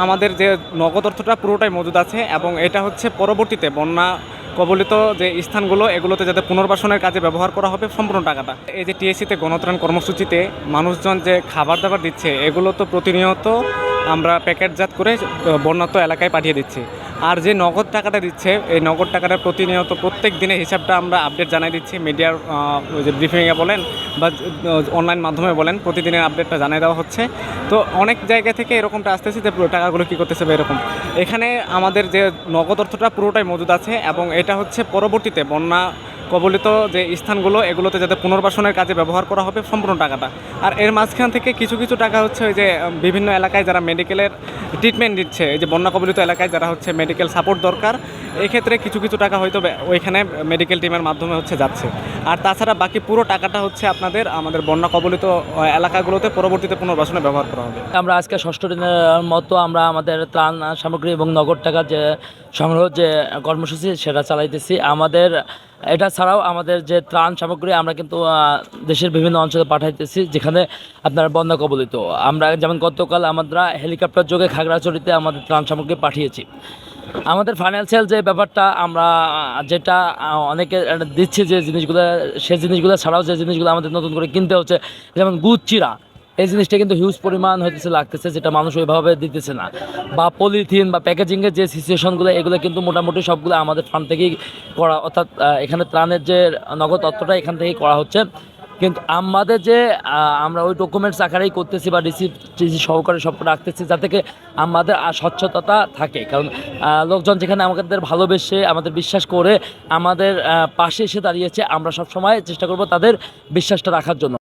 আমাদের যে নগদ অর্থটা পুরোটাই মজুদ আছে এবং এটা হচ্ছে পরবর্তীতে বন্যা কবলিত যে স্থানগুলো এগুলোতে যাতে পুনর্বাসনের কাজে ব্যবহার করা হবে সম্পূর্ণ টাকাটা। এই যে টিএসসিতে গণত্রাণ কর্মসূচিতে মানুষজন যে খাবার দাবার দিচ্ছে এগুলো তো প্রতিনিয়ত আমরা প্যাকেটজাত করে বন্যাত্ম এলাকায় পাঠিয়ে দিচ্ছি। আর যে নগদ টাকাটা দিচ্ছে এই নগদ টাকাটা প্রতিনিয়ত প্রত্যেক দিনের হিসাবটা আমরা আপডেট জানাই দিচ্ছি মিডিয়ার যে ব্রিফিংয়ে বলেন বা অনলাইন মাধ্যমে বলেন, প্রতিদিনের আপডেটটা জানিয়ে দেওয়া হচ্ছে। তো অনেক জায়গা থেকে এরকমটা আসতেছে যে টাকাগুলো কী করতেছে বা এরকম। এখানে আমাদের যে নগদ অর্থটা পুরোটাই মজুদ আছে এবং এটা হচ্ছে পরবর্তীতে বন্যা কবলিত যে স্থানগুলো এগুলোতে যাতে পুনর্বাসনের কাজে ব্যবহার করা হবে সম্পূর্ণ টাকাটা। আর এর মাঝখান থেকে কিছু কিছু টাকা হচ্ছে ওই যে বিভিন্ন এলাকায় যারা মেডিকেলের ট্রিটমেন্ট দিচ্ছে, এই যে বন্যা কবলিত এলাকায় যারা হচ্ছে মেডিকেল সাপোর্ট দরকার, এই ক্ষেত্রে কিছু কিছু টাকা হয়তো ওইখানে মেডিকেল টিমের মাধ্যমে হচ্ছে যাচ্ছে। আর তাছাড়া বাকি পুরো টাকাটা হচ্ছে আমাদের বন্যা কবলিত এলাকাগুলোতে পরবর্তীতে পুনর্বাসনে ব্যবহার করা হবে। আমরা আজকে ষষ্ঠ দিনের মতো আমরা আমাদের ত্রাণ সামগ্রী এবং নগদ টাকা যে সংগ্রহ যে কর্মসূচি সেটা চালাইতেছি। আমাদের এটা ছাড়াও আমাদের যে ত্রাণ সামগ্রী আমরা কিন্তু দেশের বিভিন্ন অঞ্চলে পাঠাইতেছি যেখানে আপনার বন্যা কবলিত। আমরা যেমন গতকাল আমরা হেলিকপ্টার যোগে খাগড়াছড়িতে আমাদের ত্রাণ সামগ্রী পাঠিয়েছি। আমাদের ফাইন্যান্সিয়াল যে ব্যাপারটা আমরা যেটা অনেকে দিচ্ছে যে জিনিসগুলো, সেই জিনিসগুলো ছাড়াও যে জিনিসগুলো আমাদের নতুন করে কিনতে হচ্ছে, যেমন গুড় চিরা, এই জিনিসটা কিন্তু হিউজ পরিমাণ লাগতেছে, যেটা মানুষ ওইভাবে দিতেছে না। বা পলিথিন বা প্যাকেজিংয়ের যে সিচুয়েশনগুলো এগুলো কিন্তু মোটামুটি সবগুলো আমাদের ফান্ড থেকেই করা, অর্থাৎ এখানে ত্রাণের যে নগদ অর্থটা এখান থেকেই করা হচ্ছে। কিন্তু আমাদের যে আমরা ওই ডকুমেন্টস আকারেই করতেছি বা রিসিপ্ট সহকারে সব রাখতেছি যাতে আমাদের স্বচ্ছতা থাকে। কারণ লোকজন যেখানে আমাদের ভালোবেসে আমাদের বিশ্বাস করে আমাদের পাশে এসে দাঁড়িয়েছে, আমরা সবসময় চেষ্টা করব তাদের বিশ্বাসটা রাখার জন্য।